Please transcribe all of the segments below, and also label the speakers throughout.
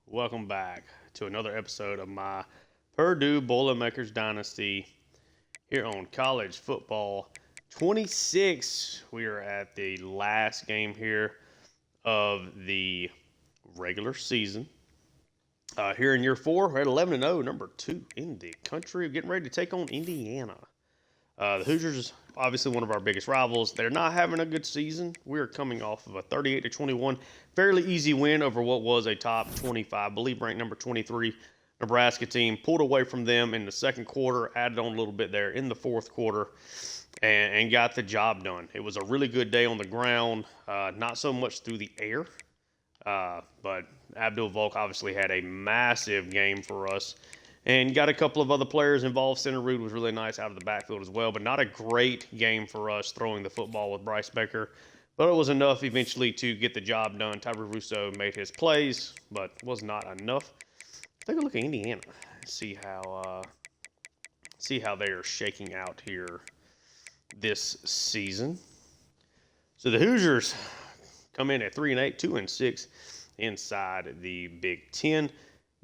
Speaker 1: Welcome back to another episode of my Purdue Boilermakers Dynasty here on College Football 26. We are at the last game here of the regular season. Here in year 4, we're at 11-0, number 2 in the country, getting ready to take on Indiana. The Hoosiers, obviously one of our biggest rivals. They're not having a good season. We are coming off of a 38-21, fairly easy win over what was a top 25, I believe ranked number 23 Nebraska team. Pulled away from them in the second quarter, added on a little bit there in the fourth quarter, and got the job done. It was a really good day on the ground, not so much through the air, but Abdul Volk obviously had a massive game for us. And got a couple of other players involved. Center Rude was really nice out of the backfield as well, but not a great game for us throwing the football with Bryce Baker. But it was enough eventually to get the job done. Tyree Russo made his plays, but was not enough. Take a look at Indiana. See how they are shaking out here this season. So the Hoosiers come in at 3-8, 2-6 inside the Big Ten.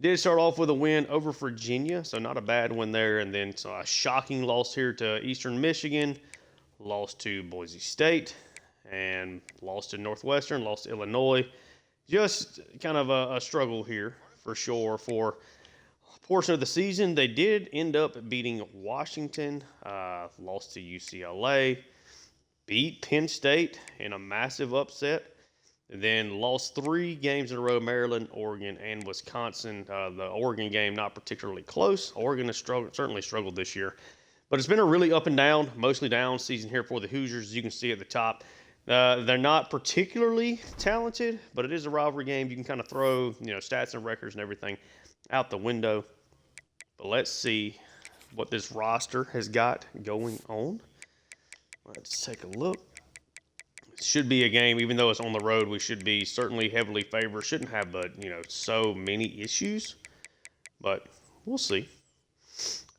Speaker 1: Did start off with a win over Virginia, so not a bad one there. And then a shocking loss here to Eastern Michigan, lost to Boise State, and lost to Northwestern, lost to Illinois. Just kind of a struggle here for sure for a portion of the season. They did end up beating Washington, lost to UCLA, beat Penn State in a massive upset. Then lost 3 games in a row, Maryland, Oregon, and Wisconsin. The Oregon game not particularly close. Oregon has certainly struggled this year. But it's been a really up and down, mostly down season here for the Hoosiers, as you can see at the top. They're not particularly talented, but it is a rivalry game. You can kind of throw stats and records and everything out the window. But let's see what this roster has got going on. Let's take a look. Should be a game, even though it's on the road, we should be certainly heavily favored. Shouldn't have, so many issues. But we'll see.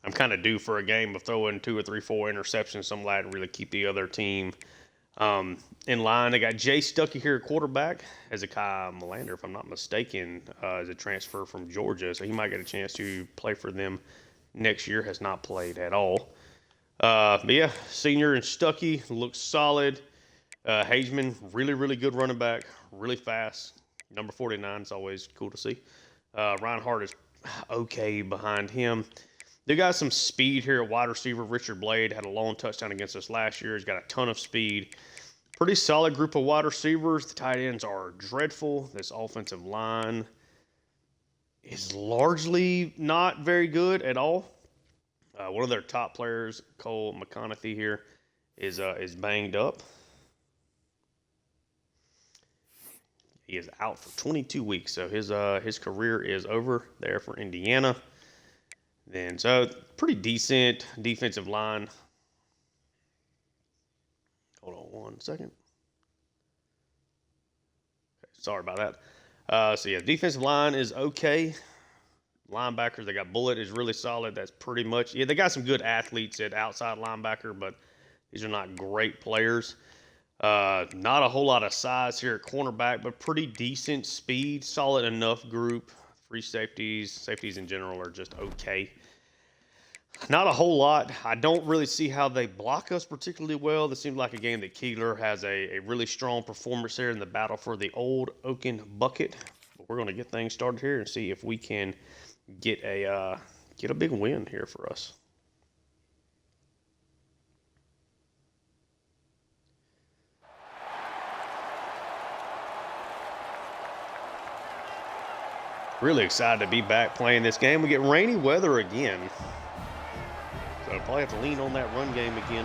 Speaker 1: I'm kind of due for a game of throwing 2 or 3, 4 interceptions, something like that, to really keep the other team in line. They got Jay Stuckey here at quarterback. Hezekiah Melander, if I'm not mistaken, is a transfer from Georgia, so he might get a chance to play for them next year. Has not played at all. But yeah, senior and Stuckey looks solid. Hageman, really, really good running back, really fast. Number 49 is always cool to see. Reinhardt is okay behind him. They got some speed here at wide receiver. Richard Blade had a long touchdown against us last year. He's got a ton of speed. Pretty solid group of wide receivers. The tight ends are dreadful. This offensive line is largely not very good at all. One of their top players, Cole McConaughey here, is banged up. He is out for 22 weeks, so his career is over there for Indiana. Then, so pretty decent defensive line. Hold on one second. Okay, sorry about that. So yeah, defensive line is okay. Linebackers, they got Bullitt is really solid. That's pretty much, they got some good athletes at outside linebacker, but these are not great players. Not a whole lot of size here at cornerback, but pretty decent speed, solid enough group. Free safeties in general are just okay. Not a whole lot. I don't really see how they block us particularly well. This seems like a game that Keegler has a really strong performance here in the battle for the Old Oaken Bucket. But we're going to get things started here and see if we can get a big win here for us. Really excited to be back playing this game. We get rainy weather again. So I'll probably have to lean on that run game again.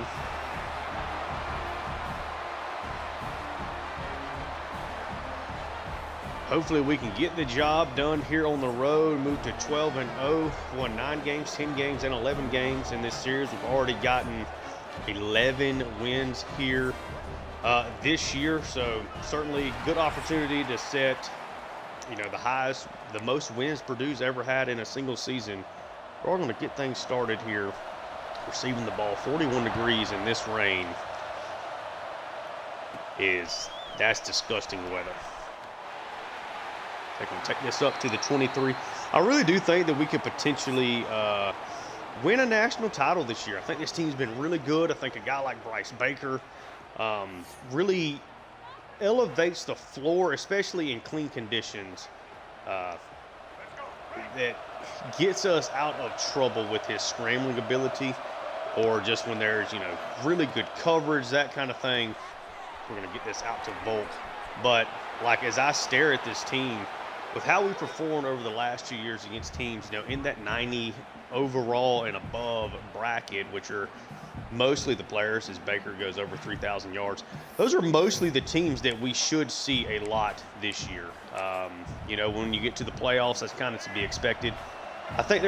Speaker 1: Hopefully we can get the job done here on the road, move to 12-0, won 9 games, 10 games, and 11 games in this series. We've already gotten 11 wins here this year, so certainly good opportunity to set the most wins Purdue's ever had in a single season. We're going to get things started here. Receiving the ball, 41 degrees in this rain. That's disgusting weather. They're going to take this up to the 23. I really do think that we could potentially win a national title this year. I think this team's been really good. I think a guy like Bryce Baker really elevates the floor, especially in clean conditions. That gets us out of trouble with his scrambling ability, or just when there's, really good coverage, that kind of thing. We're going to get this out to Volk. But, like, as I stare at this team, with how we performed over the last 2 years against teams, in that 90 overall and above bracket, which are mostly the players, as Baker goes over 3,000 yards, those are mostly the teams that we should see a lot this year. When you get to the playoffs, that's kind of to be expected. I think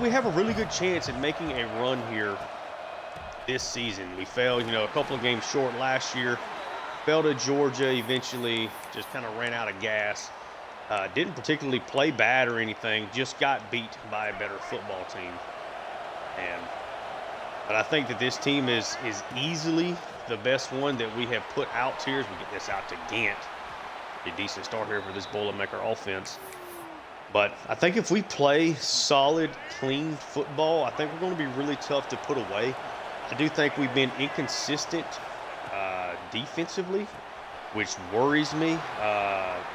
Speaker 1: we have a really good chance at making a run here this season. We fell, a couple of games short last year. Fell to Georgia eventually, just kind of ran out of gas. Didn't particularly play bad or anything, just got beat by a better football team. But I think that this team is easily the best one that we have put out here as we get this out to Gant. A decent start here for this Boilermaker offense. But I think if we play solid, clean football, I think we're going to be really tough to put away. I do think we've been inconsistent defensively, which worries me.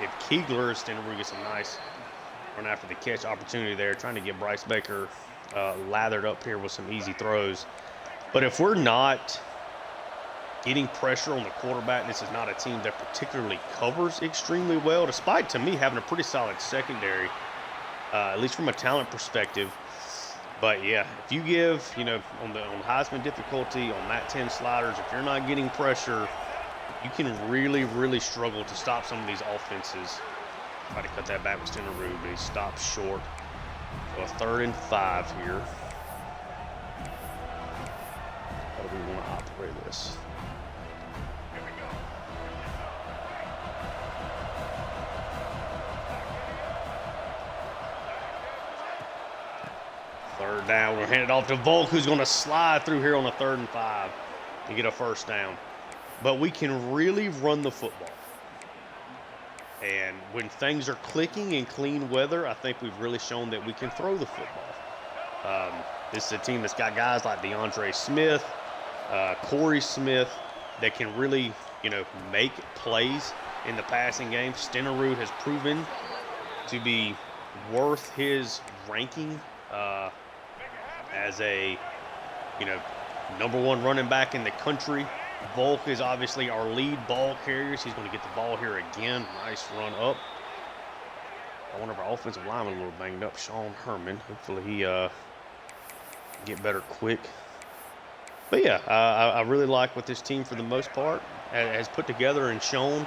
Speaker 1: If Kegler is standing, we get some nice run after the catch opportunity there, trying to get Bryce Baker lathered up here with some easy throws. But if we're not getting pressure on the quarterback, this is not a team that particularly covers extremely well, despite, to me, having a pretty solid secondary, at least from a talent perspective. But, yeah, if you give, on Heisman difficulty, on Matt 10 sliders, if you're not getting pressure, you can really, really struggle to stop some of these offenses. Try to cut that back with Stenerud, but he stops short. So a 3rd and 5 here. How do we want to operate this? Third down, we'll hand it off to Volk, who's going to slide through here on a 3rd and 5 to get a first down. But we can really run the football. And when things are clicking in clean weather, I think we've really shown that we can throw the football. This is a team that's got guys like DeAndre Smith, Corey Smith, that can really, make plays in the passing game. Stenerud has proven to be worth his ranking as a, #1 running back in the country. Volk is obviously our lead ball carrier. He's going to get the ball here again. Nice run up. One of our offensive linemen a little banged up, Sean Herman. Hopefully he get better quick. But yeah, I really like what this team, for the most part, has put together and shown.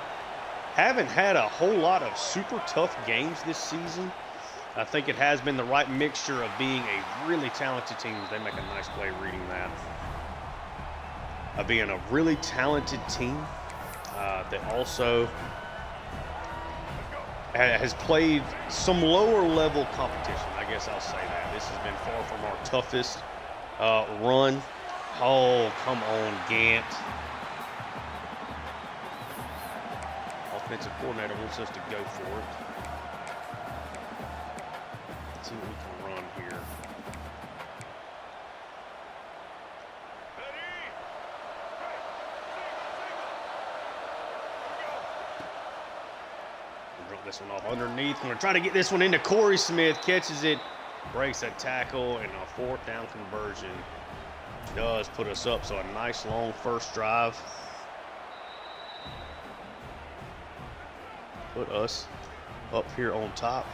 Speaker 1: Haven't had a whole lot of super tough games this season. I think it has been the right mixture of being a really talented team. They make a nice play reading that. Being a really talented team that also has played some lower level competition. I guess I'll say that. This has been far from our toughest run. Oh, come on, Gant. Offensive coordinator wants us to go for it. Let's see what we can run here. Drop this one off underneath. We're going to try to get this one into Corey Smith. Catches it, breaks that tackle, and a 4th down conversion does put us up. So a nice long first drive. Put us up here on top.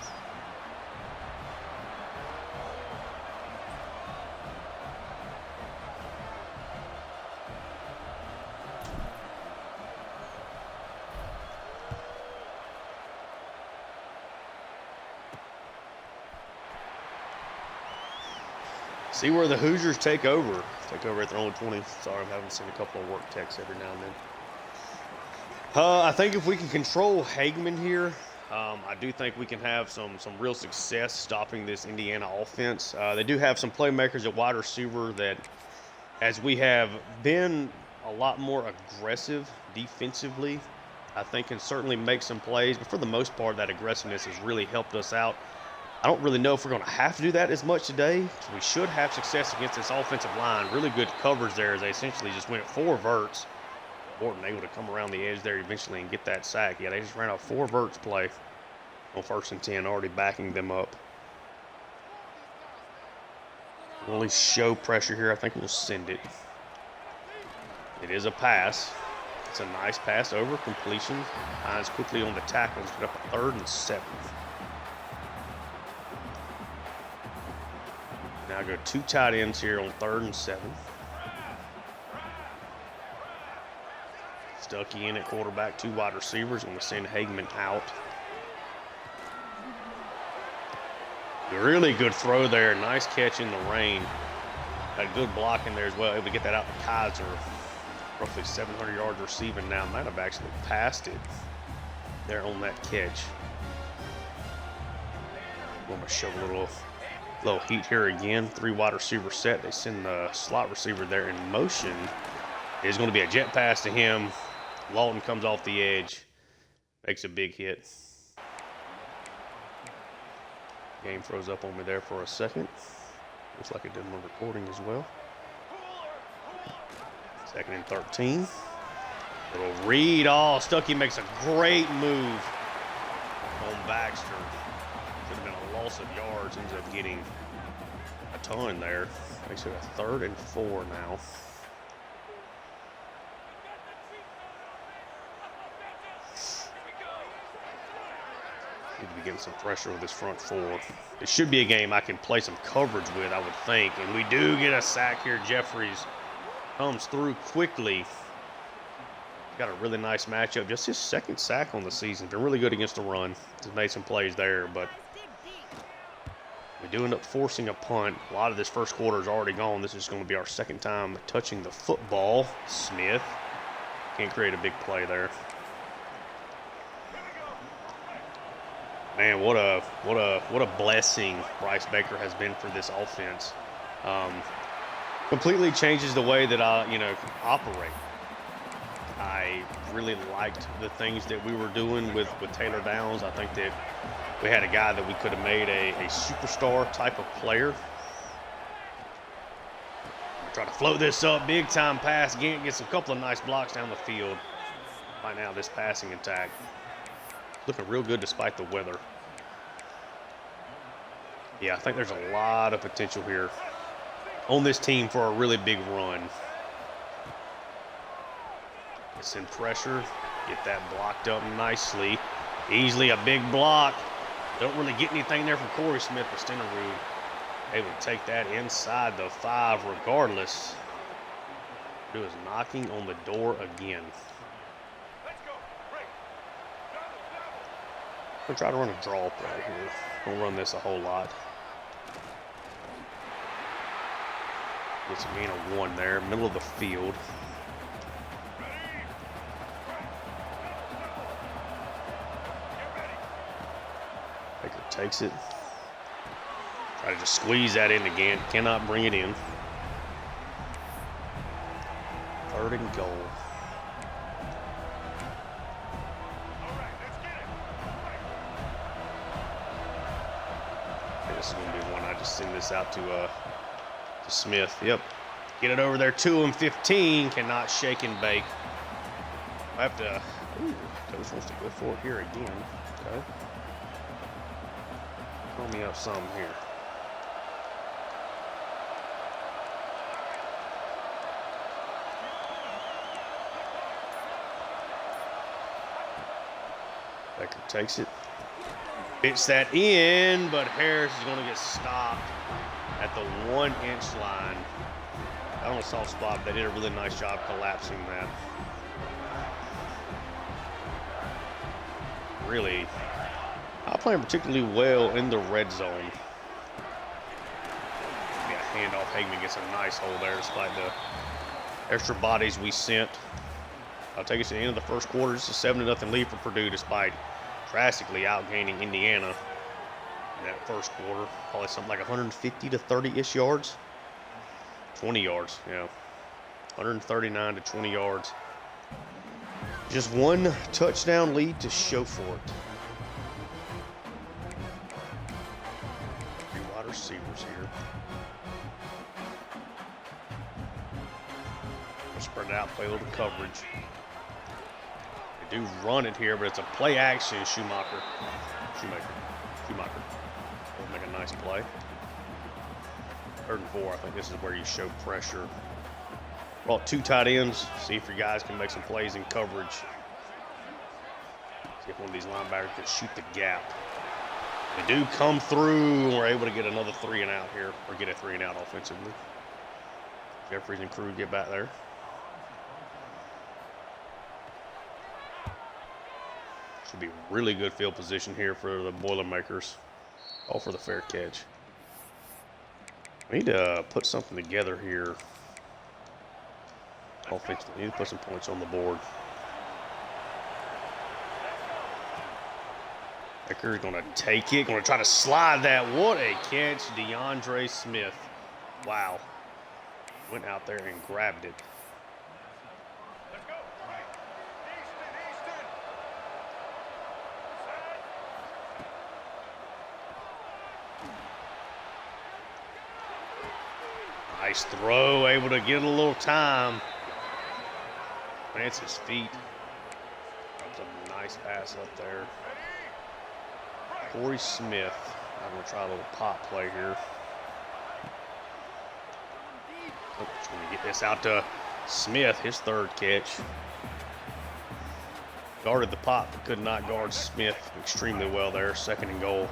Speaker 1: See where the Hoosiers take over. Take over at their own 20. Sorry, I'm having to send a couple of work texts every now and then. I think if we can control Hageman here, I do think we can have some real success stopping this Indiana offense. They do have some playmakers at wide receiver that, as we have been a lot more aggressive defensively I think can certainly make some plays, but for the most part, that aggressiveness has really helped us out. I don't really know if we're going to have to do that as much today. We should have success against this offensive line. Really good coverage there as they essentially just went 4 verts. Morton able to come around the edge there eventually and get that sack. Yeah, they just ran out 4 verts play on 1st and 10, already backing them up. Really show pressure here. I think we'll send it. It is a pass. It's a nice pass over completion. Hines quickly on the tackles. Put up a 3rd and 7. Now go 2 tight ends here on 3rd and 7. Stuckey in at quarterback, 2 wide receivers. Going to send Hagman out. Really good throw there. Nice catch in the rain. Got good block in there as well. Able to get that out to Kaiser. Roughly 700 yards receiving now. Might have actually passed it there on that catch. I'm going to show a little heat here again. 3 wide receiver set. They send the slot receiver there in motion. It's going to be a jet pass to him. Lawton comes off the edge. Makes a big hit. Game froze up on me there for a second. Looks like it did my recording as well. 2nd and 13. Little read. Oh, Stuckey makes a great move on Baxter. Could have been a loss of yards. Ends up getting a ton there. Makes it a 3rd and 4 now. Need to be getting some pressure with this front 4. It should be a game I can play some coverage with, I would think. And we do get a sack here. Jeffries comes through quickly. Got a really nice matchup. Just his 2nd sack on the season. Been really good against the run. He's made some plays there, but we do end up forcing a punt. A lot of this first quarter is already gone. This is going to be our 2nd time touching the football. Smith can't create a big play there. Man, what a blessing Bryce Baker has been for this offense. Completely changes the way that I, operate. I really liked the things that we were doing with Taylor Downs. I think that we had a guy that we could have made a superstar type of player. Try to float this up, big time pass. Gant gets a couple of nice blocks down the field. Right now, this passing attack looking real good despite the weather. Yeah, I think there's a lot of potential here on this team for a really big run. Send pressure, get that blocked up nicely. Easily a big block. Don't really get anything there from Corey Smith, but Stenerud able to take that inside the 5 regardless. Purdue is knocking on the door again. I'm going to try to run a draw play here. Don't run this a whole lot. Gets a gain of 1 there, middle of the field. Baker takes it. Try to just squeeze that in again. Cannot bring it in. 3rd and goal. This is going to be one. I just send this out to Smith. Yep. Get it over there to him. 15. Cannot shake and bake. I have to. Ooh, Coach wants to go for it here again. Okay. Call me up some here. Becker takes it. Fits that in, but Harris is going to get stopped at the 1-inch line. That on a soft spot, they did a really nice job collapsing that. Really, not playing particularly well in the red zone. Yeah, handoff. Hagman gets a nice hole there despite the extra bodies we sent. I'll take us to the end of the first quarter. It's a 7-0 lead for Purdue despite drastically outgaining Indiana in that first quarter. Probably something like 150 to 30-ish yards. 20 yards, yeah. 139 to 20 yards. Just one touchdown lead to show for it. 3 wide receivers here. Spread it out, play a little coverage. They do run it here, but it's a play action. Schumacher. Will make a nice play. 3rd and 4. I think this is where you show pressure. Brought 2 tight ends. See if your guys can make some plays in coverage. See if one of these linebackers can shoot the gap. They do come through, and we're able to get another 3 and out here, or get a 3 and out offensively. Jeffries and crew get back there. Should be really good field position here for the Boilermakers. All for the fair catch. We need to put something together here. Offensively, we need to put some points on the board. Becker's going to take it, going to try to slide that. What a catch, DeAndre Smith. Wow. Went out there and grabbed it. Nice throw, able to get a little time. Plants his feet. That's a nice pass up there. Corey Smith. I'm going to try a little pop play here. Oh, trying to get this out to Smith, his 3rd catch. Guarded the pop, but could not guard Smith extremely well there. 2nd and goal.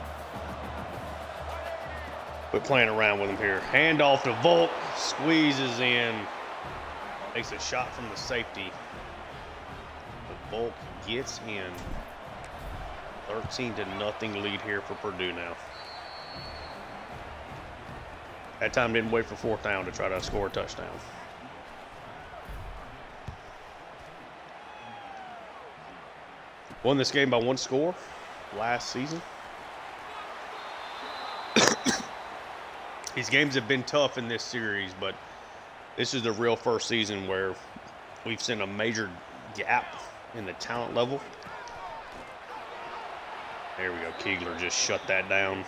Speaker 1: Quit playing around with him here. Handoff to Volk. Squeezes in. Makes a shot from the safety. But Volk gets in. 13-0 lead here for Purdue now. That time didn't wait for 4th down to try to score a touchdown. Won this game by 1 score last season. These games have been tough in this series, but this is the real first season where we've seen a major gap in the talent level. There we go. Keegler just shut that down.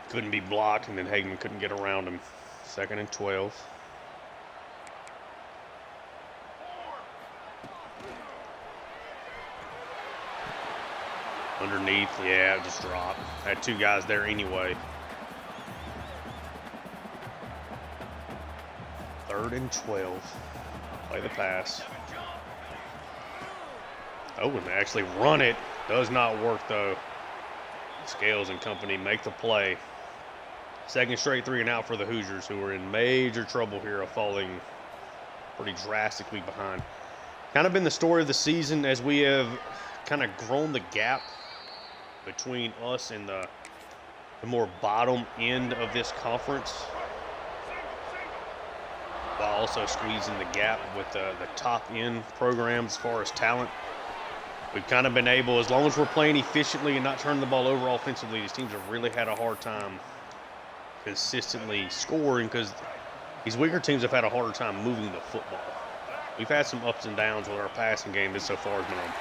Speaker 1: Couldn't be blocked, and then Hageman couldn't get around him. 2nd and 12. Underneath, yeah, just dropped. Had 2 guys there anyway. 3rd and 12. Play the pass. Oh, and they actually run it. Does not work, though. Scales and company make the play. 2nd straight 3 and out for the Hoosiers, who are in major trouble here of falling pretty drastically behind. Kind of been the story of the season as we have kind of grown the gap between us and the more bottom end of this conference, while also squeezing the gap with the top end programs as far as talent. We've kind of been able, as long as we're playing efficiently and not turning the ball over offensively, these teams have really had a hard time consistently scoring because these weaker teams have had a harder time moving the football. We've had some ups and downs with our passing game. This so far has been a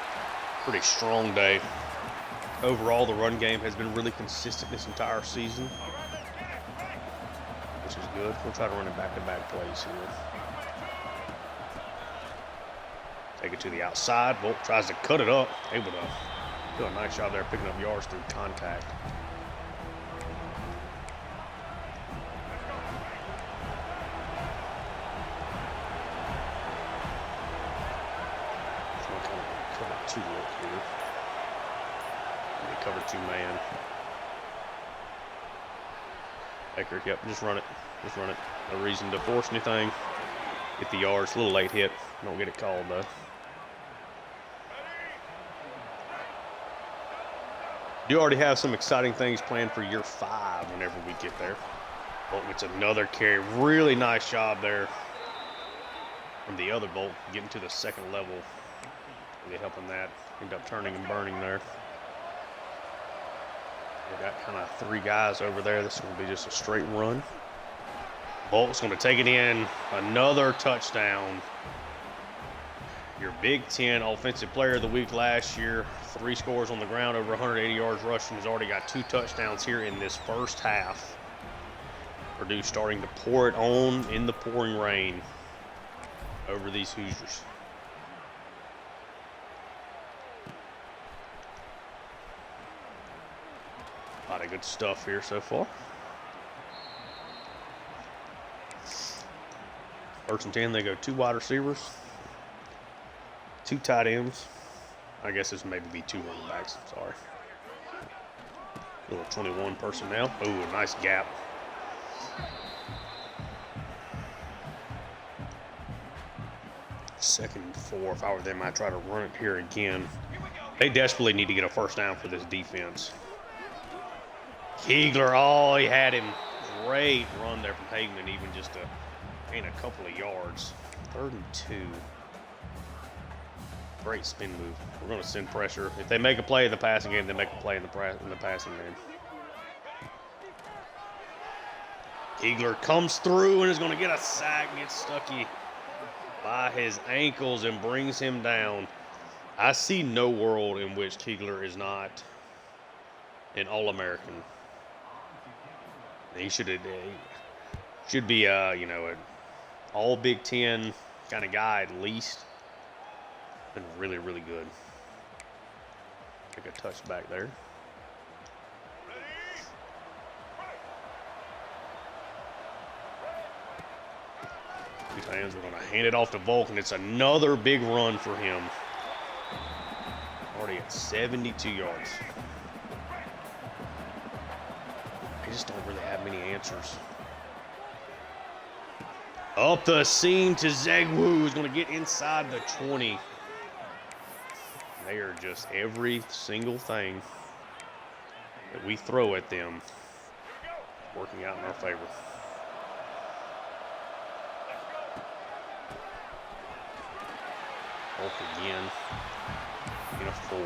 Speaker 1: pretty strong day. Overall, the run game has been really consistent this entire season, which is good. We'll try to run it back-to-back plays here. Take it to the outside. Bolt tries to cut it up. Able to do a nice job there picking up yards through contact. So we'll kind of cover 2 look here. Cover 2 man. Baker, yep, just run it. Just run it. No reason to force anything. Get the yards. A little late hit. Don't get it called, though. Do already have some exciting things planned for year 5 whenever we get there. Bolt gets another carry. Really nice job there from the other Bolt getting to the 2nd level. Really helping that. End up turning and burning there. We got kind of 3 guys over there. This is going to be just a straight run. Bolt's going to take it in. Another touchdown. your Big Ten Offensive Player of the Week last year. 3 scores on the ground, over 180 yards rushing. Has already got 2 touchdowns here in this first half. Purdue starting to pour it on in the pouring rain over these Hoosiers. A lot of good stuff here so far. 1st and 10, they go 2 wide receivers, 2 tight ends. I guess this maybe be 2 running backs. Sorry. Little 21 personnel. Ooh, a nice gap. Second and 4. If I were them, I'd try to run it here again. They desperately need to get a first down for this defense. Kegler, oh, he had him. Great run there from Hageman, even just to gain a couple of yards. 3rd and 2. Great spin move. We're going to send pressure. If they make a play in the passing game, they make a play in the passing game. Kegler comes through and is going to get a sack, gets Stuckey by his ankles and brings him down. I see no world in which Kegler is not an All-American. He should be an all Big Ten kind of guy at least. Been really, really good. Take a touch back there. We're going to hand it off to Vulcan. It's another big run for him. Already at 72 yards. They just don't really have many answers. Up the seam to Zegwu, who's going to get inside the 20. They are just every single thing that we throw at them working out in our favor. Hulk again in a 4.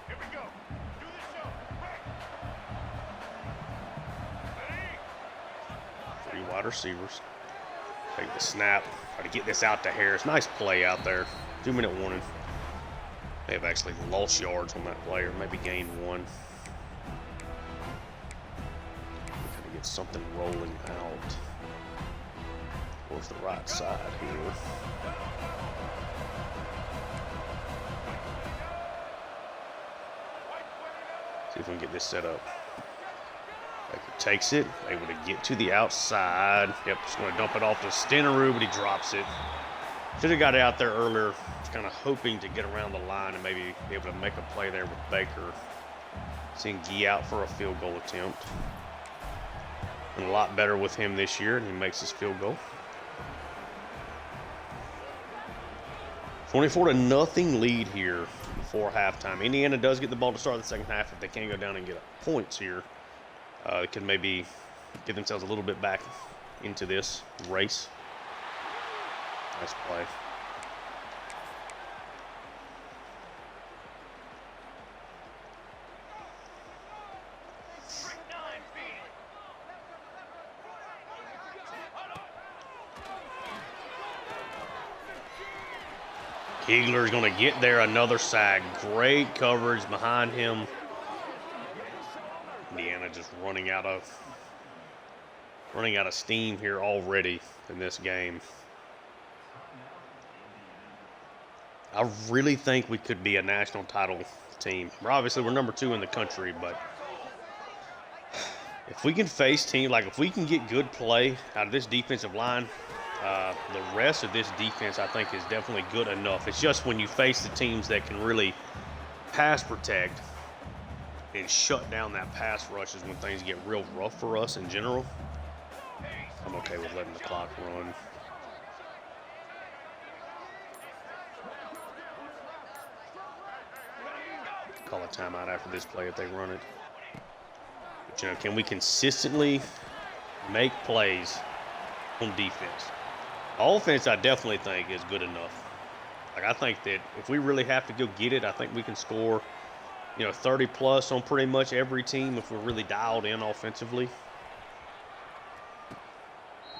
Speaker 2: Here we go. Do the show.
Speaker 1: 3 wide receivers. Take the snap. Try to get this out to Harris. Nice play out there. 2-minute warning. They have actually lost yards on that play, or maybe gained 1. Something rolling out towards the right side here. See if we can get this set up. Baker takes it, able to get to the outside. Yep, just going to dump it off to Stenerud, but he drops it. Should have got it out there earlier. Just kind of hoping to get around the line and maybe be able to make a play there with Baker. Seeing Gee out for a field goal attempt. And a lot better with him this year, and he makes his field goal. 24-0 lead here before halftime. Indiana does get the ball to start the second half. If they can go down and get points here, they could maybe get themselves a little bit back into this race. Nice play. Kegler's going to get there, another sack. Great coverage behind him. Indiana just running out of steam here already in this game. I really think we could be a national title team. We're number 2 in the country, but if we can face teams, like if we can get good play out of this defensive line, the rest of this defense, I think, is definitely good enough. It's just when you face the teams that can really pass protect and shut down that pass rush is when things get real rough for us in general. I'm okay with letting the clock run. Call a timeout after this play if they run it. But, can we consistently make plays on defense? Offense, I definitely think, is good enough. Like, I think that if we really have to go get it, I think we can score 30 plus on pretty much every team if we're really dialed in offensively.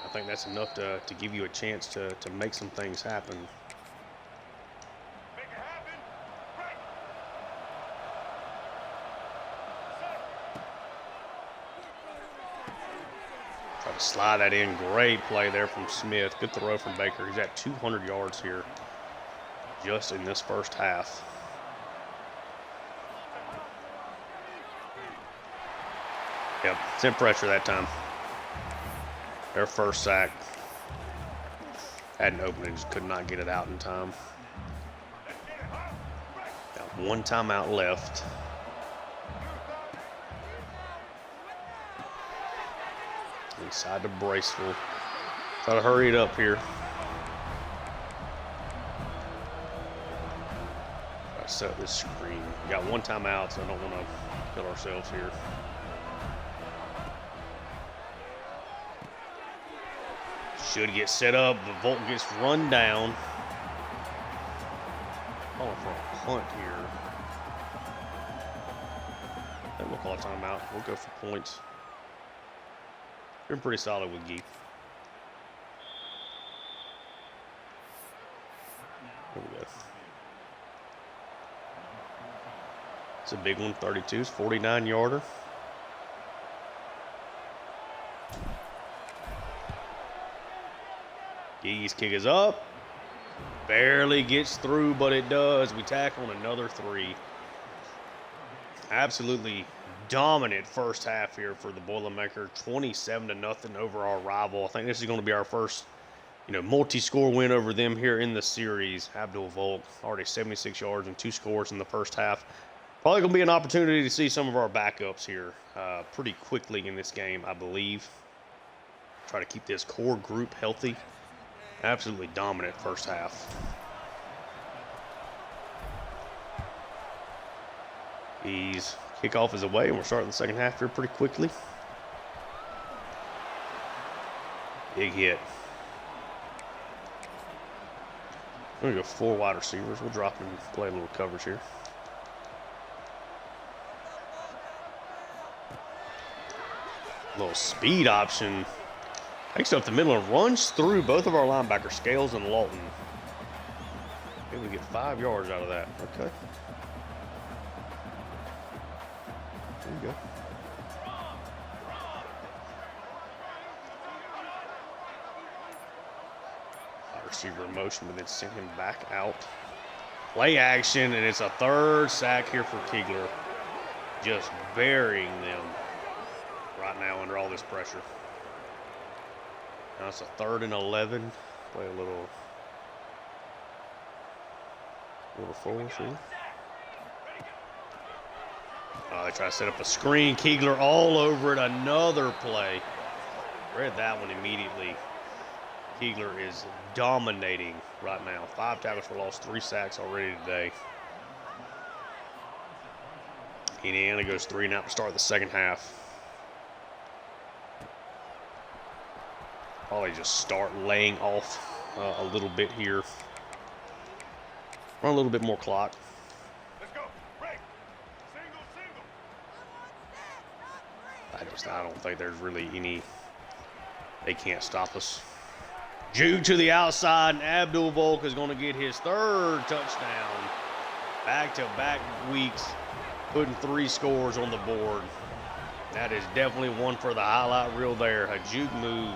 Speaker 1: I think that's enough to give you a chance to make some things happen.
Speaker 2: Make it happen. Right.
Speaker 1: Try to slide that in. Great play there from Smith. Good throw from Baker. He's at 200 yards here just in this first half. Yep, sent pressure that time. Their first sack. Had an opening, just could not get it out in time. Got one timeout left. Inside to Braceville. Try to hurry it up here. Try to set up this screen. We got one timeout, so I don't want to kill ourselves here. Should get set up, but Volt gets run down. Calling for a punt here. Then we'll call a timeout. We'll go for points. Been pretty solid with Geek. Here we go. It's a big one, 32's 49-yarder. Gee's kick is up. Barely gets through, but it does. We tack on another 3. Absolutely dominant first half here for the Boilermaker. 27-0 over our rival. I think this is going to be our first, multi-score win over them here in the series. Abdul Volk, already 76 yards and 2 scores in the first half. Probably going to be an opportunity to see some of our backups here pretty quickly in this game, I believe. Try to keep this core group healthy. Absolutely dominant first half. Kickoff is away, and we're starting the second half here pretty quickly. Big hit. We're going to go 4 wide receivers. We'll drop and play a little coverage here. Little speed option. Takes up the middle and runs through both of our linebackers, Scales and Lawton. Maybe we get 5 yards out of that. Okay. There you go. Wide receiver in motion, but then send him back out. Play action, and it's a 3rd sack here for Kegler. Just burying them right now under all this pressure. Now it's a 3rd and 11. Play a little forward here. They try to set up a screen. Kegler all over it. Another play. Read that one immediately. Kegler is dominating right now. 5 tackles for loss, 3 sacks already today. Indiana goes 3 and out to start the second half. Probably just start laying off a little bit here. Run a little bit more clock.
Speaker 2: Let's go. Break. Single.
Speaker 1: I don't think there's really any. They can't stop us. Jude to the outside, and Abdul Volk is going to get his 3rd touchdown. Back-to-back weeks, putting 3 scores on the board. That is definitely one for the highlight reel there. A juke move.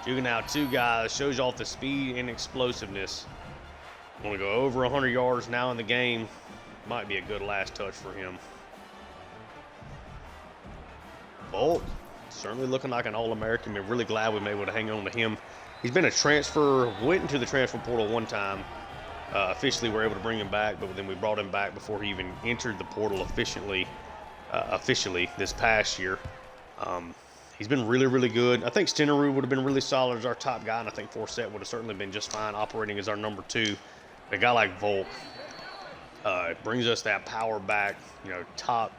Speaker 1: Juking out 2 guys, shows you off the speed and explosiveness. Want to go over 100 yards now in the game. Might be a good last touch for him. Volk, certainly looking like an All-American. Been really glad we were able to hang on to him. He's been a transfer, went into the transfer portal one time. Officially, we're able to bring him back, but then we brought him back before he even entered the portal officially this past year. He's been really, really good. I think Stenerud would have been really solid as our top guy, and I think Forsett would have certainly been just fine operating as our number 2. A guy like Volk brings us that power back, top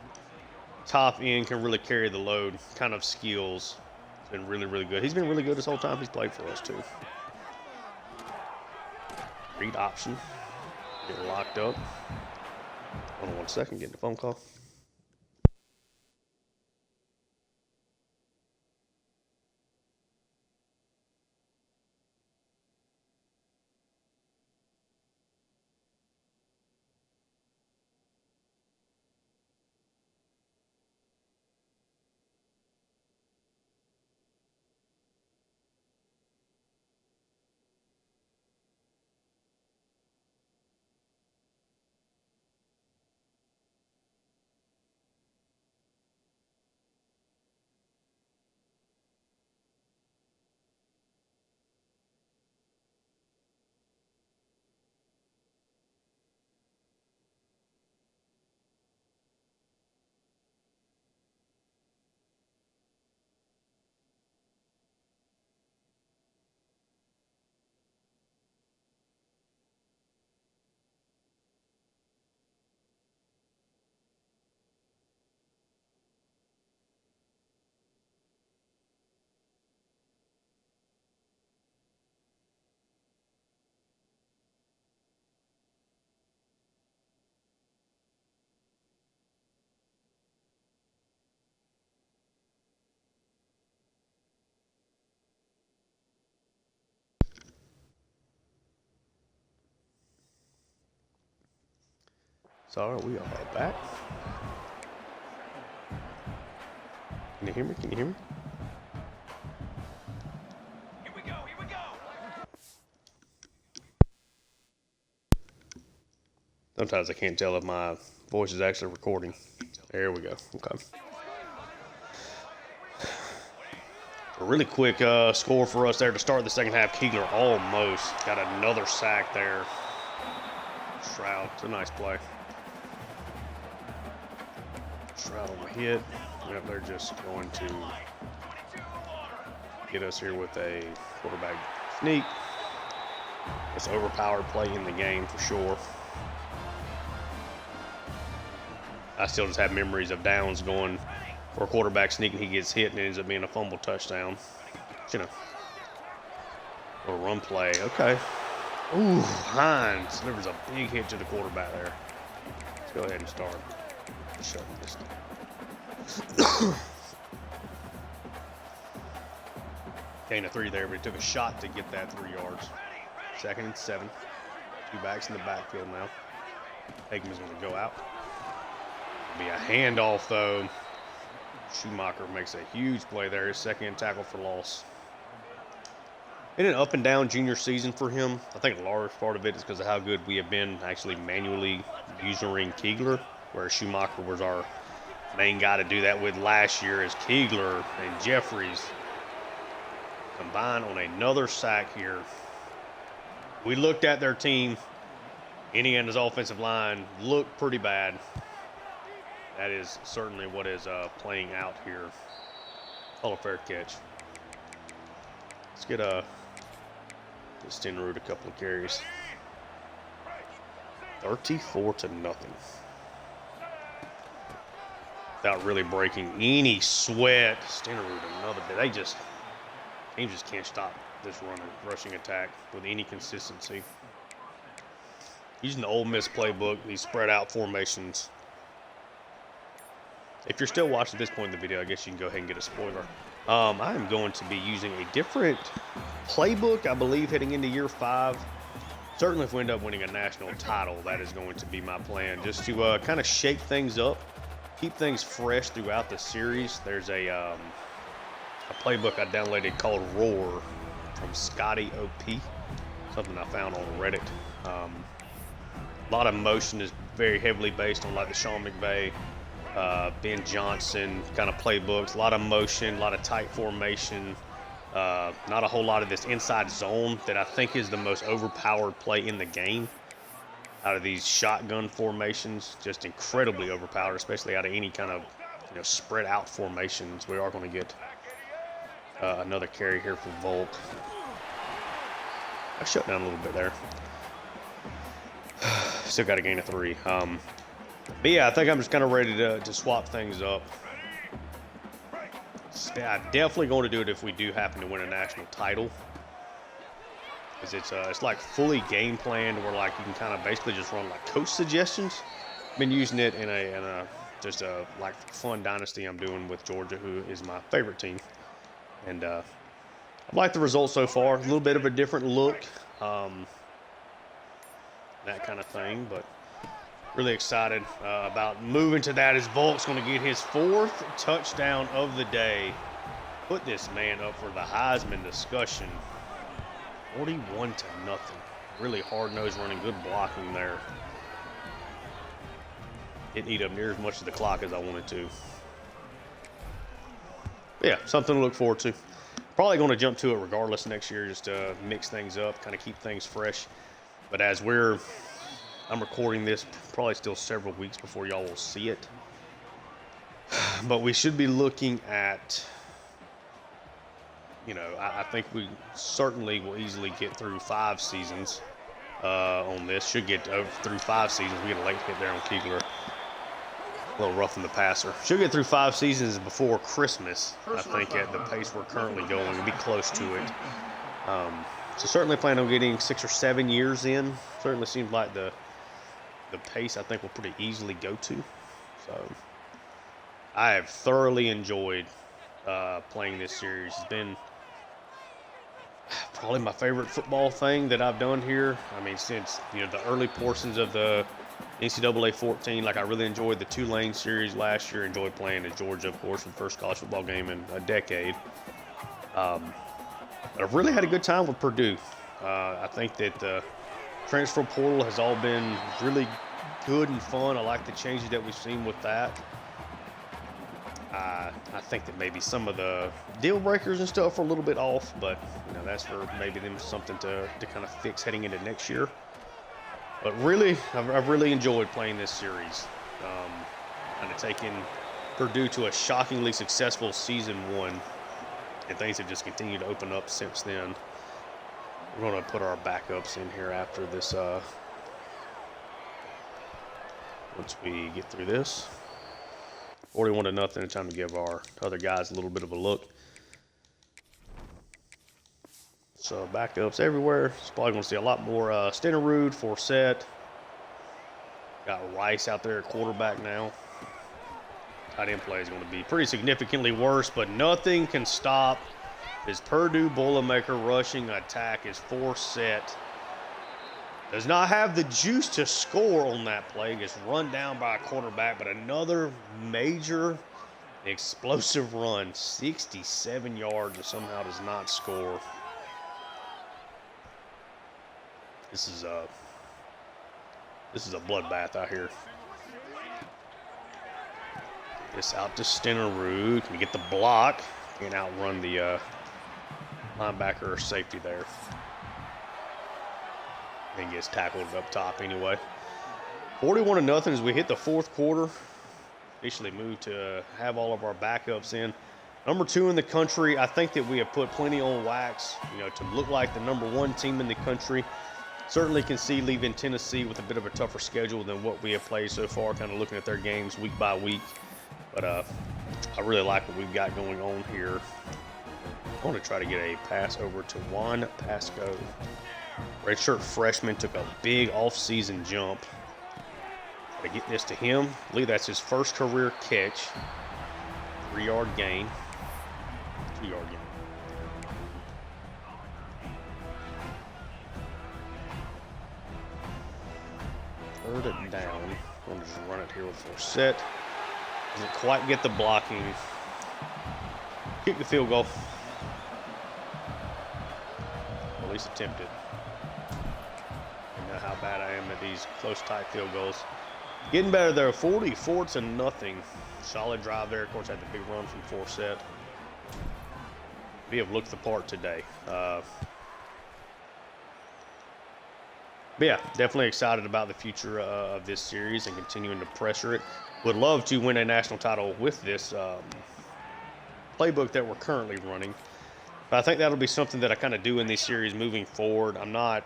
Speaker 1: end, can really carry the load kind of skills. It's been really, really good. He's been really good this whole time he's played for us, too. Read option. Get locked up. Hold on 1 second, getting a phone call. So we are back. Can you hear me? Can you hear me?
Speaker 2: Here we go. Here we go.
Speaker 1: Sometimes I can't tell if my voice is actually recording. There we go. Okay. A really quick score for us there to start the second half. Kegler almost got another sack there. Shroud. It's a nice play. Shroud on the hit. Yep, they're just going to get us here with a quarterback sneak. It's an overpowered play in the game for sure. I still just have memories of Downs going for a quarterback sneak and he gets hit and it ends up being a fumble touchdown. You know, or a run play. Okay. Ooh, Hines. There was a big hit to the quarterback there. Let's go ahead and start. Shutting this down. Gain of 3 there, but he took a shot to get that 3 yards. 2nd and 7. 2 backs in the backfield now. Hageman's going to go out. Be a handoff though. Schumacher makes a huge play there. His 2nd tackle for loss. In an up and down junior season for him. I think a large part of it is because of how good we have been actually manually using Kegler, where Schumacher was our main guy to do that with last year, as Kegler and Jeffries combined on another sack here. We looked at their team. Indiana's offensive line looked pretty bad. That is certainly what is playing out here. Call a fair catch. Let's get Stenrud a couple of carries. 34-0. Without really breaking any sweat. Stenrud another bit. Teams just can't stop this rushing attack with any consistency. Using the Ole Miss playbook, these spread out formations. If you're still watching at this point in the video, I guess you can go ahead and get a spoiler. I am going to be using a different playbook, I believe, heading into year 5. Certainly if we end up winning a national title, that is going to be my plan. Just to kind of shake things up, keep things fresh throughout the series. There's a playbook I downloaded called Roar from Scotty OP. Something I found on Reddit. A lot of motion is very heavily based on like the Sean McVay, Ben Johnson kind of playbooks. A lot of motion, a lot of tight formation. Not a whole lot of this inside zone that I think is the most overpowered play in the game. Out of these shotgun formations, just incredibly overpowered, especially out of any kind of spread out formations. We are going to get another carry here for Volk. I shut down a little bit there. Still got a gain of 3. But yeah, I think I'm just kind of ready to swap things up. I'm definitely going to do it if we do happen to win a national title. Because it's like fully game planned where like you can kind of basically just run like coach suggestions. been using it in a just a like fun dynasty I'm doing with Georgia, who is my favorite team, and I've liked the results so far. A little bit of a different look, that kind of thing, but really excited about moving to that. As Volk's going to get his 4th touchdown of the day, put this man up for the Heisman discussion. 41-0. Really hard-nosed running, good blocking there. Didn't eat up near as much of the clock as I wanted to. But yeah, something to look forward to. Probably going to jump to it regardless next year, just to mix things up, kind of keep things fresh. But as I'm recording this, probably still several weeks before y'all will see it. But we should be looking at, I think we certainly will easily get through 5 seasons on this. Should get through 5 seasons. We get a late hit there on Keegler. A little rough in the passer. Should get through 5 seasons before Christmas, I think, at the pace we're currently going. We'll be close to it. So certainly plan on getting 6 or 7 years in. Certainly seems like the pace I think we'll pretty easily go to. So I have thoroughly enjoyed playing this series. It's been probably my favorite football thing that I've done here. I mean, since the early portions of the NCAA 14, like I really enjoyed the Tulane series last year. Enjoyed playing at Georgia, of course, for the first college football game in a decade. But I've really had a good time with Purdue. I think that the transfer portal has all been really good and fun. I like the changes that we've seen with that. I think that maybe some of the deal breakers and stuff are a little bit off, but that's for maybe them something to kind of fix heading into next year. But really, I've really enjoyed playing this series. Kind of taking Purdue to a shockingly successful season 1, and things have just continued to open up since then. We're going to put our backups in here after this. Once we get through this. 41-0. Time to give our other guys a little bit of a look. So backups everywhere. It's probably going to see a lot more Stenerud, Forsett. Got Rice out there at quarterback now. Tight end play is going to be pretty significantly worse, but nothing can stop this Purdue Boilermaker rushing attack. Is Forsett. Does not have the juice to score on that play. Gets run down by a quarterback, but another major explosive run. 67 yards and somehow does not score. This is a bloodbath out here. This out to Stenerud. Can get the block. Can't outrun the linebacker or safety there. And gets tackled up top anyway. 41-0 as we hit the 4th quarter. Officially moved to have all of our backups in. Number 2 in the country. I think that we have put plenty on wax, to look like the number 1 team in the country. Certainly can see leaving Tennessee with a bit of a tougher schedule than what we have played so far, kind of looking at their games week by week. But I really like what we've got going on here. I want to try to get a pass over to Juan Pasco. Redshirt freshman, took a big offseason jump. Try to get this to him. I believe that's his first career catch. 3-yard gain. 2-yard gain. Third and down. I'm going to just run it here with Forsett. Doesn't quite get the blocking. Kick the field goal. At least attempt it. You know how bad I am at these close, tight field goals. Getting better there. 44-0. Solid drive there. Of course, had the big run from Forsett. We have looked the part today. But yeah, definitely excited about the future of this series and continuing to pressure it. Would love to win a national title with this playbook that we're currently running. But I think that'll be something that I kind of do in these series moving forward. I'm not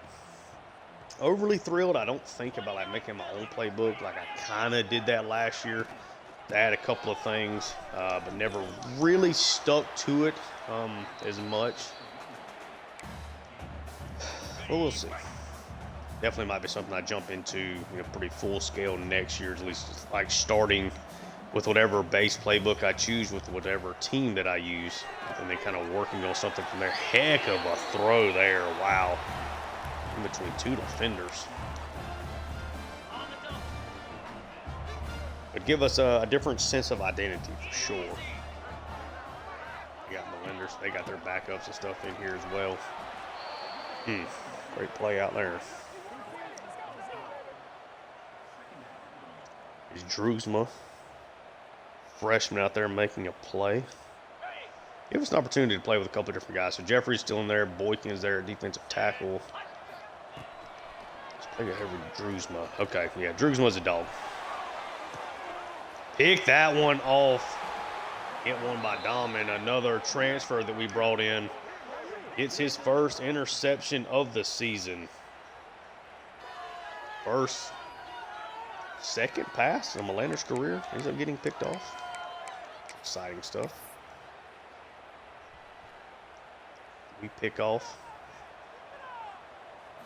Speaker 1: overly thrilled. I don't think about making my own playbook. I kind of did that last year. To add a couple of things, but never really stuck to it as much. But we'll see. definitely might be something I jump into, pretty full scale next year, at least like starting with whatever base playbook I choose with whatever team that I use, and then kind of working on something from there. Heck of a throw there. Wow. In between two defenders. Would give us a different sense of identity for sure. We got Melenders. They got their backups and stuff in here as well. Great play out there. Here's Druzma. Freshman out there making a play. Give us an opportunity to play with a couple of different guys. So Jeffrey's still in there. Boykin is there, defensive tackle. Let's play ahead with Druzma. Okay, yeah, Druzma's a dog. Pick that one off. Get one by Dom, and another transfer that we brought in. It's his first interception of the season. Second pass in Melander's career. Ends up getting picked off. Exciting stuff. We pick off.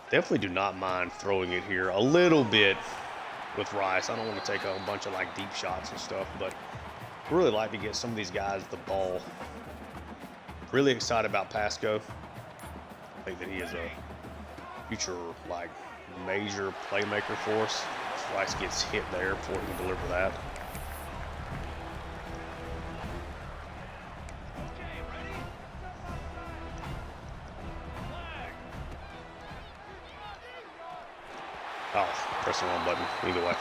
Speaker 1: Definitely do not mind throwing it here a little bit with Rice. I don't want to take a bunch of like deep shots and stuff, but really like to get some of these guys the ball. Really excited about Pasco. I think that he is a future like major playmaker for us. Rice gets hit there before he can deliver that. Oh, press the wrong button. Either way.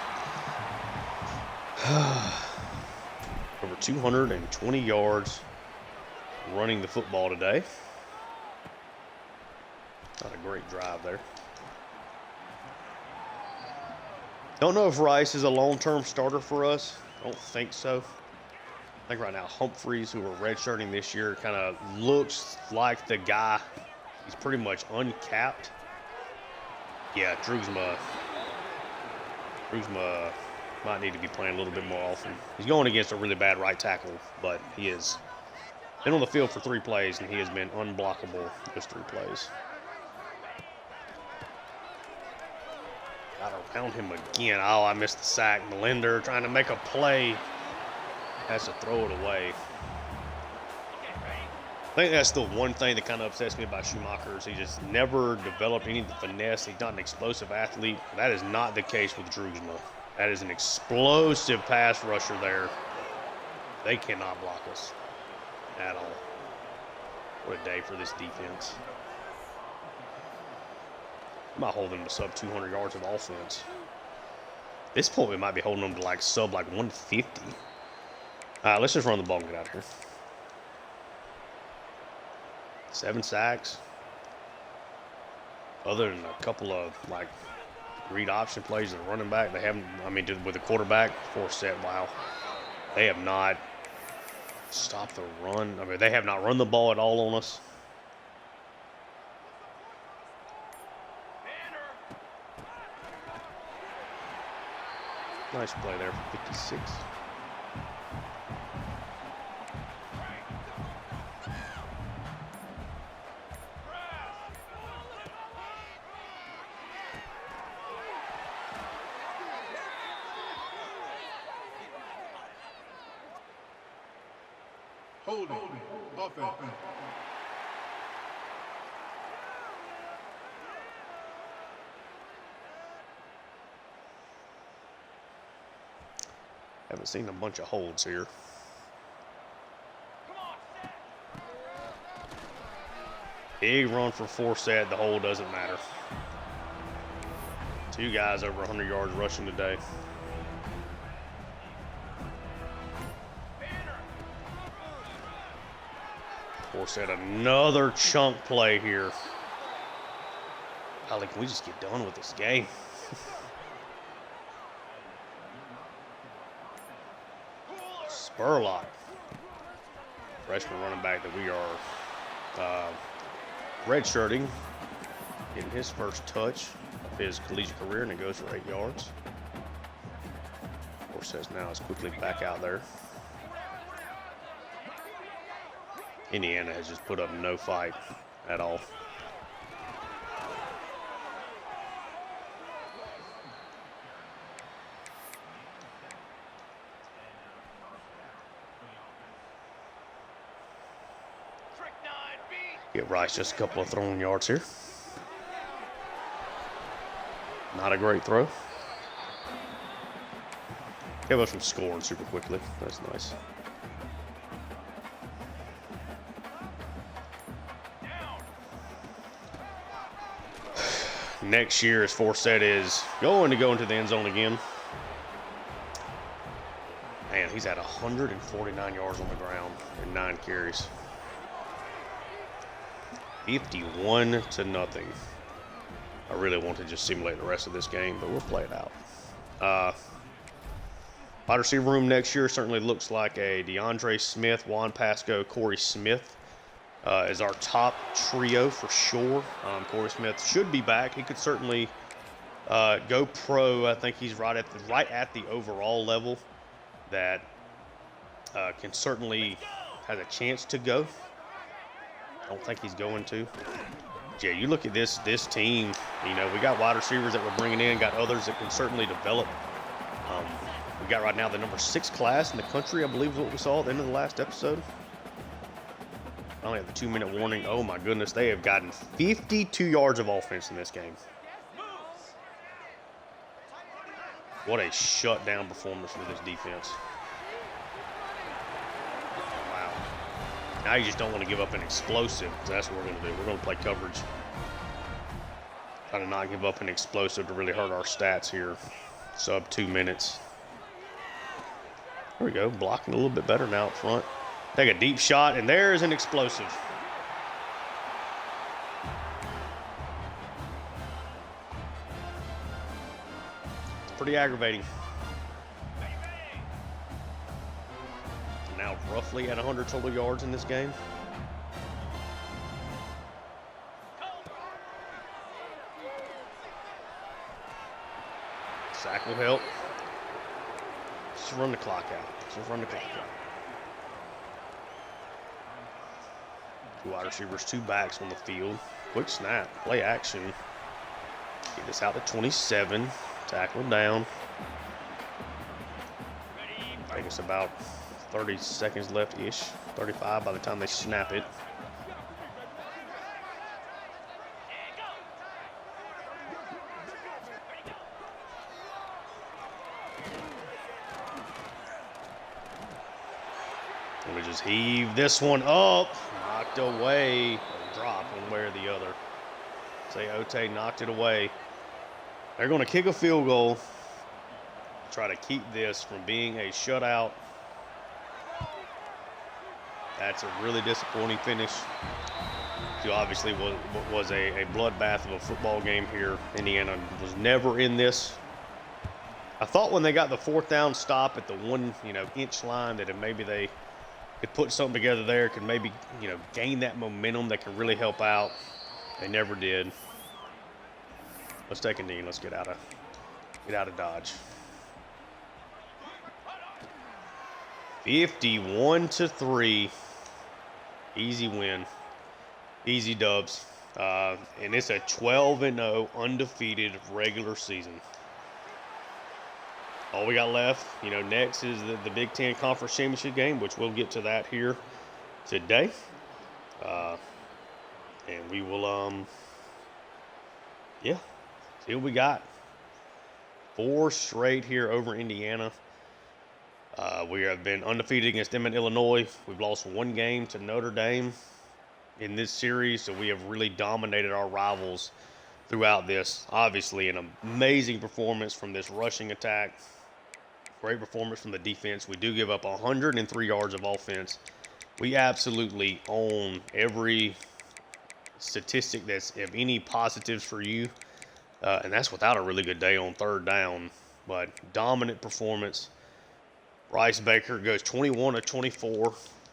Speaker 1: Over 220 yards running the football today. Not a great drive there. Don't know if Rice is a long-term starter for us. I don't think so. I think right now Humphreys, who we're redshirting this year, kind of looks like the guy. He's pretty much uncapped. Yeah, Druzma might need to be playing a little bit more often. He's going against a really bad right tackle, but he has been on the field for 3 plays, and he has been unblockable those 3 plays. Got around him again. Oh, I missed the sack. Melender trying to make a play. Has to throw it away. I think that's the one thing that kind of upsets me about Schumacher is he just never developed any of the finesse. He's not an explosive athlete. That is not the case with Druzma. That is an explosive pass rusher there. They cannot block us at all. What a day for this defense. I might hold them to sub 200 yards of offense. At this point, we might be holding them to like sub like 150. All right, let's just run the ball and get out of here. 7 sacks. Other than a couple of like read option plays and running back, they haven't. I mean, with the quarterback, 4 set. Wow, they have not stopped the run. I mean, they have not run the ball at all on us. Nice play there for 56.
Speaker 3: Holding. Offense.
Speaker 1: Haven't seen a bunch of holds here. Big run for 4 set. The hold doesn't matter. 2 guys over 100 yards rushing today. Set another chunk play here. Golly, can we just get done with this game? Spurlock, freshman running back that we are redshirting, getting his first touch of his collegiate career, and it goes for 8 yards. Says now is quickly back out there. Indiana has just put up no fight at all. Get Rice just a couple of throwing yards here. Not a great throw. Give us some scoring super quickly. That's nice. Next year, as Forsett is going to go into the end zone again. Man, he's at 149 yards on the ground and 9 carries. 51-0. I really want to just simulate the rest of this game, but we'll play it out. Wide receiver room next year certainly looks like a DeAndre Smith, Juan Pasco, Corey Smith is our top trio for sure. Corey Smith should be back. He could certainly go pro. I think he's right at the overall level that can certainly has a chance to go. I don't think he's going to. Yeah, you look at this team. You know, we got wide receivers that we're bringing in, got others that can certainly develop. We got right now the number 6 class in the country, I believe is what we saw at the end of the last episode. I only have the 2-minute warning. Oh my goodness, they have gotten 52 yards of offense in this game. What a shutdown performance for this defense. Wow. Now you just don't want to give up an explosive, because that's what we're going to do. We're going to play coverage. Try to not give up an explosive to really hurt our stats here. Sub 2 minutes. There we go, blocking a little bit better now up front. Take a deep shot, and there's an explosive. It's pretty aggravating. Now roughly at 100 total yards in this game. Sack will help. Just run the clock out. Just run the clock out. 2 wide receivers, 2 backs on the field. Quick snap, play action. Get this out to 27. Tackle down. I think it's about 30 seconds left-ish. 35 by the time they snap it. Let me just heave this one up. Knocked away. Or drop one way or the other. Say Ote knocked it away. They're going to kick a field goal. Try to keep this from being a shutout. That's a really disappointing finish. So obviously was a bloodbath of a football game here. Indiana was never in this. I thought when they got the 4th down stop at the 1 inch line that maybe they could put something together there, could maybe gain that momentum that can really help out. They never did. Let's take a knee. Let's get out of Dodge. 51-3. Easy win. Easy dubs. And it's a 12-0 undefeated regular season. All we got left, next is the Big Ten Conference Championship game, which we'll get to that here today. And we will, see what we got. 4 straight here over Indiana. We have been undefeated against them in Illinois. We've lost 1 game to Notre Dame in this series, so we have really dominated our rivals throughout this. Obviously, an amazing performance from this rushing attack. Great performance from the defense. We do give up 103 yards of offense. We absolutely own every statistic that's of any positives for you. And that's without a really good day on 3rd down. But dominant performance. Rice Baker goes 21 of 24,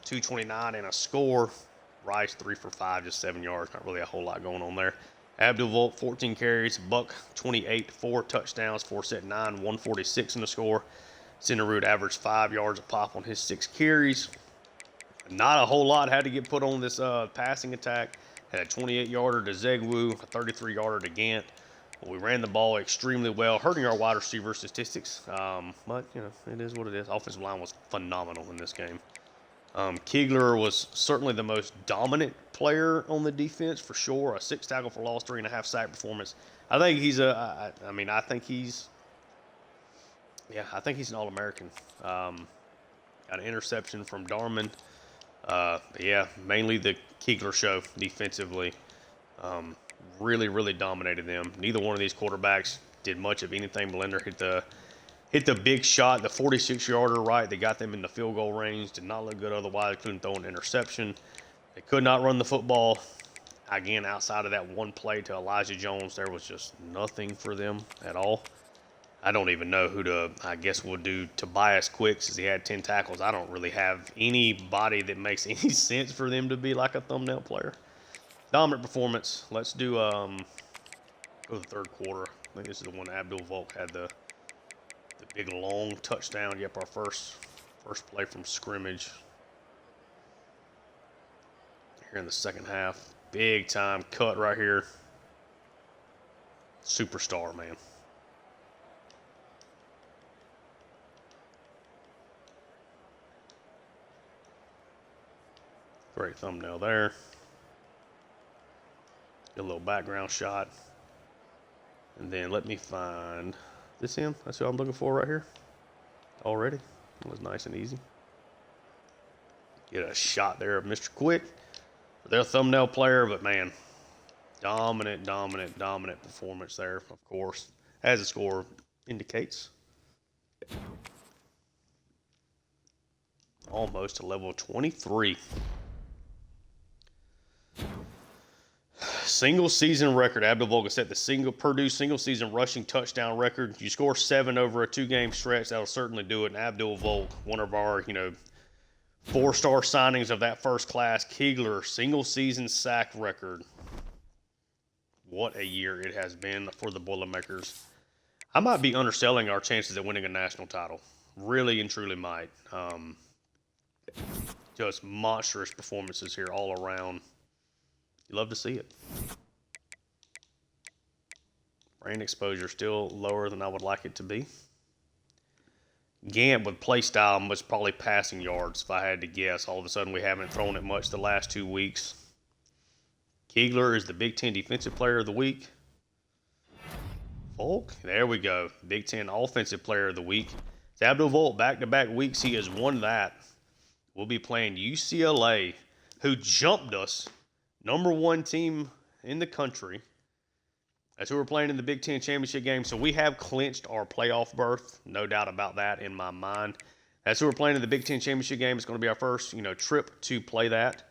Speaker 1: 229 and a score. Rice 3 for 5, just 7 yards. Not really a whole lot going on there. Abdul Volk 14 carries, Buck 28, 4 touchdowns, Forsett 9, 146 in the score. Cinderud averaged 5 yards a pop on his 6 carries. Not a whole lot had to get put on this passing attack. Had a 28-yarder to Zegwu, a 33-yarder to Gant. We ran the ball extremely well, hurting our wide receiver statistics. But, it is what it is. Offensive line was phenomenal in this game. Kegler was certainly the most dominant player on the defense for sure. A 6 tackle for loss, 3.5 sack performance. I think he's I think he's an All-American. Got an interception from Darman. Mainly the Kegler show defensively. Really, really dominated them. Neither one of these quarterbacks did much of anything. Blender hit the big shot, the 46-yarder, right? They got them in the field goal range. Did not look good otherwise. Couldn't throw an interception. They could not run the football. Again, outside of that one play to Elijah Jones, there was just nothing for them at all. I don't even know who to, I guess we'll do Tobias Quick since he had 10 tackles. I don't really have anybody that makes any sense for them to be like a thumbnail player. Dominant performance. Let's do go to the third quarter. I think this is the one Abdul Volk had the big long touchdown. Yep, our first play from scrimmage here in the second half. Big time cut right here. Superstar, man. Great thumbnail there. Get a little background shot. And then let me find this him. That's what I'm looking for right here. Already. It was nice and easy. Get a shot there of Mr. Quick. Their thumbnail player, but man, dominant performance there, of course, as the score indicates. Almost to level 23. Single season record. Abdul Volk set the Purdue single season rushing touchdown record. You score 7 over a 2-game stretch, that'll certainly do it. And Abdul Volk, one of our, 4-star signings of that first class. Kegler, single season sack record. What a year it has been for the Boilermakers. I might be underselling our chances at winning a national title. Really and truly might. Just monstrous performances here all around. You love to see it. Brain exposure still lower than I would like it to be. Gant with play style was probably passing yards if I had to guess. All of a sudden we haven't thrown it much the last 2 weeks. Kegler is the Big Ten Defensive Player of the Week. Volk, there we go. Big Ten Offensive Player of the Week. It's Abdul Volk, back-to-back weeks. He has won that. We'll be playing UCLA, who jumped us. #1 team in the country. That's who we're playing in the Big Ten championship game. So we have clinched our playoff berth. No doubt about that in my mind. That's who we're playing in the Big Ten championship game. It's going to be our first, trip to play that.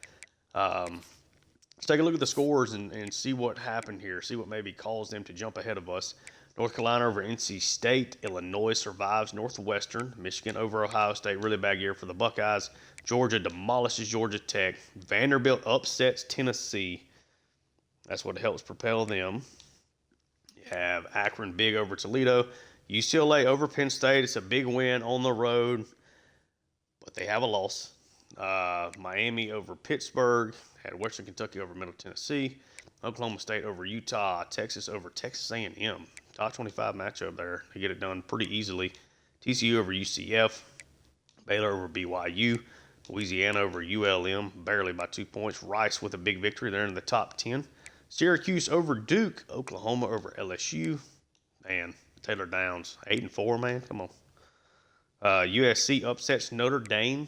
Speaker 1: Let's take a look at the scores and see what happened here. See what maybe caused them to jump ahead of us. North Carolina over NC State. Illinois survives Northwestern. Michigan over Ohio State. Really bad year for the Buckeyes. Georgia demolishes Georgia Tech. Vanderbilt upsets Tennessee. That's what helps propel them. You have Akron big over Toledo. UCLA over Penn State. It's a big win on the road, but they have a loss. Miami over Pittsburgh. Had Western Kentucky over Middle Tennessee. Oklahoma State over Utah. Texas over Texas A&M. Top 25 matchup there. They get it done pretty easily. TCU over UCF. Baylor over BYU. Louisiana over ULM, barely by 2 points. Rice with a big victory. They're in the top 10. Syracuse over Duke. Oklahoma over LSU. Man, Taylor Downs, 8-4, man. Come on. USC upsets Notre Dame.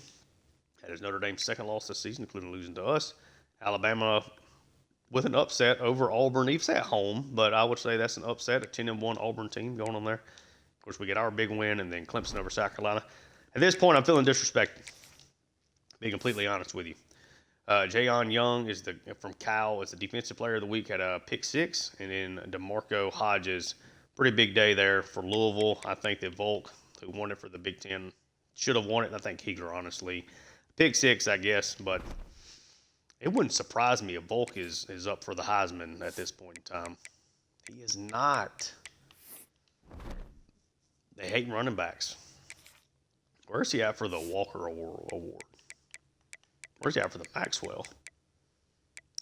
Speaker 1: That is Notre Dame's second loss this season, including losing to us. Alabama with an upset over Auburn. It's at home, but I would say that's an upset. A 10-1 Auburn team going on there. Of course, we get our big win, and then Clemson over South Carolina. At this point, I'm feeling disrespected. Be completely honest with you. Jayon Young is from Cal is the defensive player of the week, had a pick 6, and then DeMarco Hodges, pretty big day there for Louisville. I think that Volk, who won it for the Big Ten, should have won it. I think Kegler, honestly, pick 6, I guess, but it wouldn't surprise me if Volk is up for the Heisman at this point in time. He is not. They hate running backs. Where's he at for the Walker Award? Where's he at for the Maxwell?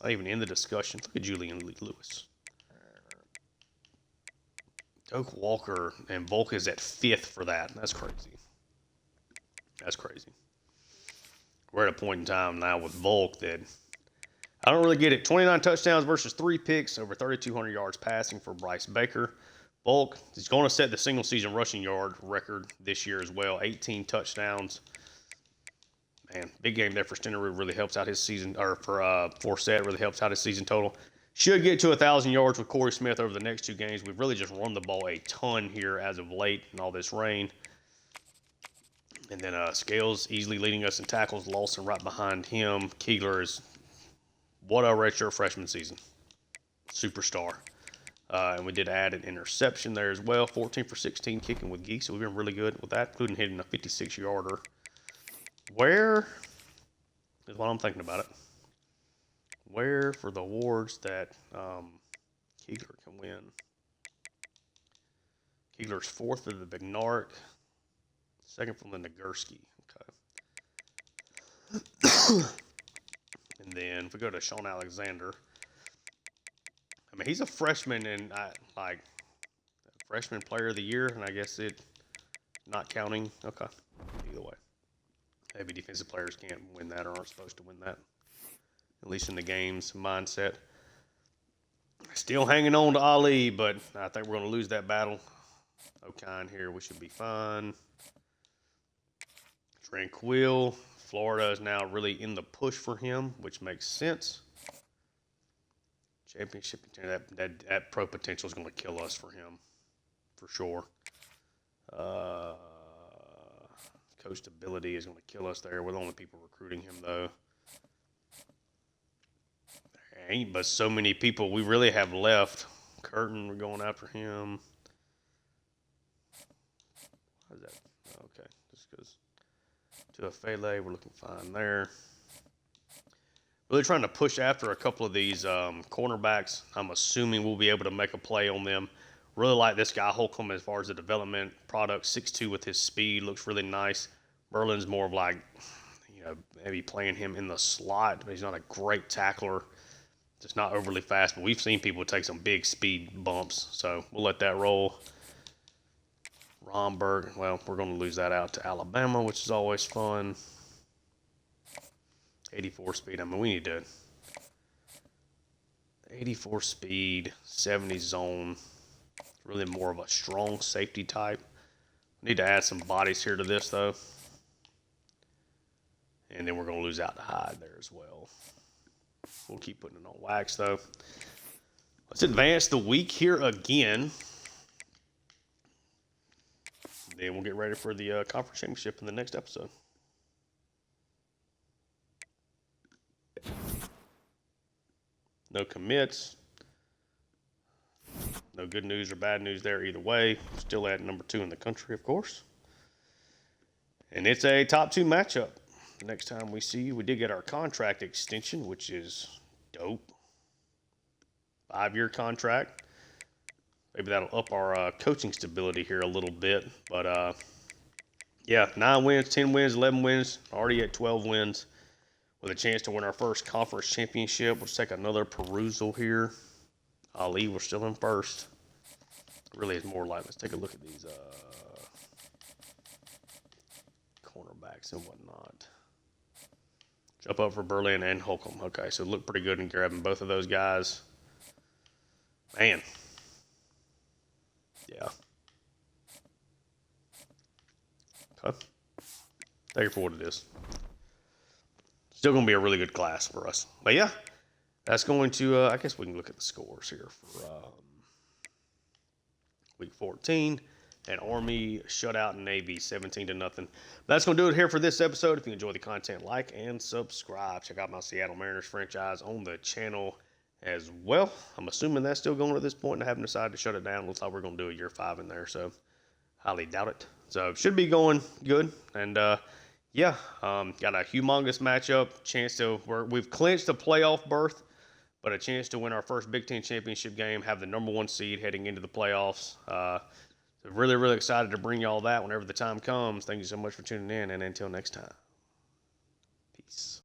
Speaker 1: Not even in the discussion. Look at Julian Lewis. Doak Walker and Volk is at 5th for that. That's crazy. That's crazy. we're at a point in time now with Volk that I don't really get it. 29 touchdowns versus 3 picks, over 3,200 yards passing for Bryce Baker. Volk is going to set the single-season rushing yard record this year as well. 18 touchdowns. Man, big game there for Stenerud. Really helps out his season, or for Forsett, really helps out his season total. Should get to 1,000 yards with Corey Smith over the next 2 games. We've really just run the ball a ton here as of late in all this rain. And then Scales easily leading us in tackles. Lawson right behind him. Keegler is what a redshirt freshman season. Superstar. And we did add an interception there as well. 14 for 16 kicking with Geek, so we've been really good with that, including hitting a 56-yarder. Where is what I'm thinking about it. Where for the awards that Keegler can win? Keegler's 4th for the Bignark, 2nd from the Nagurski. Okay. And then if we go to Sean Alexander, I mean, he's a freshman, and freshman player of the year, and I guess it not counting. Okay, either way. Maybe defensive players can't win that or aren't supposed to win that, at least in the game's mindset. Still hanging on to Ali, but I think we're going to lose that battle. O'Kine here, we should be fine. Tranquil. Florida is now really in the push for him, which makes sense. Championship, that pro potential is going to kill us for him, for sure. Coachability is going to kill us there. We're the only people recruiting him, though. There ain't but so many people we really have left. Curtin, we're going after him. What is that? Okay, just because to a Fele, we're looking fine there. Really trying to push after a couple of these cornerbacks. I'm assuming we'll be able to make a play on them. Really like this guy, Holcomb, as far as the development product. 6'2" with his speed. Looks really nice. Berlin's more of like, maybe playing him in the slot, but he's not a great tackler. Just not overly fast, but we've seen people take some big speed bumps, so we'll let that roll. Romberg, well, we're going to lose that out to Alabama, which is always fun. 84 speed. I mean, we need to 84 speed, 70 zone. Really more of a strong safety type. Need to add some bodies here to this, though. And then we're going to lose out to Hyde there as well. We'll keep putting it on wax, though. Let's advance the week here again. Then we'll get ready for the conference championship in the next episode. No commits. No good news or bad news there either way. Still at number 2 in the country, of course. And it's a top 2 matchup. The next time we see you, we did get our contract extension, which is dope. 5-year contract. Maybe that'll up our coaching stability here a little bit. But, yeah, 9 wins, 10 wins, 11 wins. Already at 12 wins. With a chance to win our first conference championship. Let's take another perusal here. Ali, we're still in first. Really is more like, let's take a look at these cornerbacks and whatnot. Jump up for Berlin and Holcomb. Okay, so look pretty good in grabbing both of those guys. Man. Yeah. Okay. Take it for what it is. Still going to be a really good class for us. But yeah, that's going to, I guess we can look at the scores here for week 14. And Army shut out Navy 17-0. That's going to do it here for this episode. If you enjoy the content, like and subscribe. Check out my Seattle Mariners franchise on the channel as well. I'm assuming that's still going at this point, and I haven't decided to shut it down. Looks like we're going to do a year 5 in there, so highly doubt it. So it should be going good. And yeah, got a humongous matchup. Chance to we've clinched a playoff berth, but a chance to win our first Big Ten championship game, have the number 1 seed heading into the playoffs. So really, really excited to bring you all that whenever the time comes. Thank you so much for tuning in, and until next time, peace.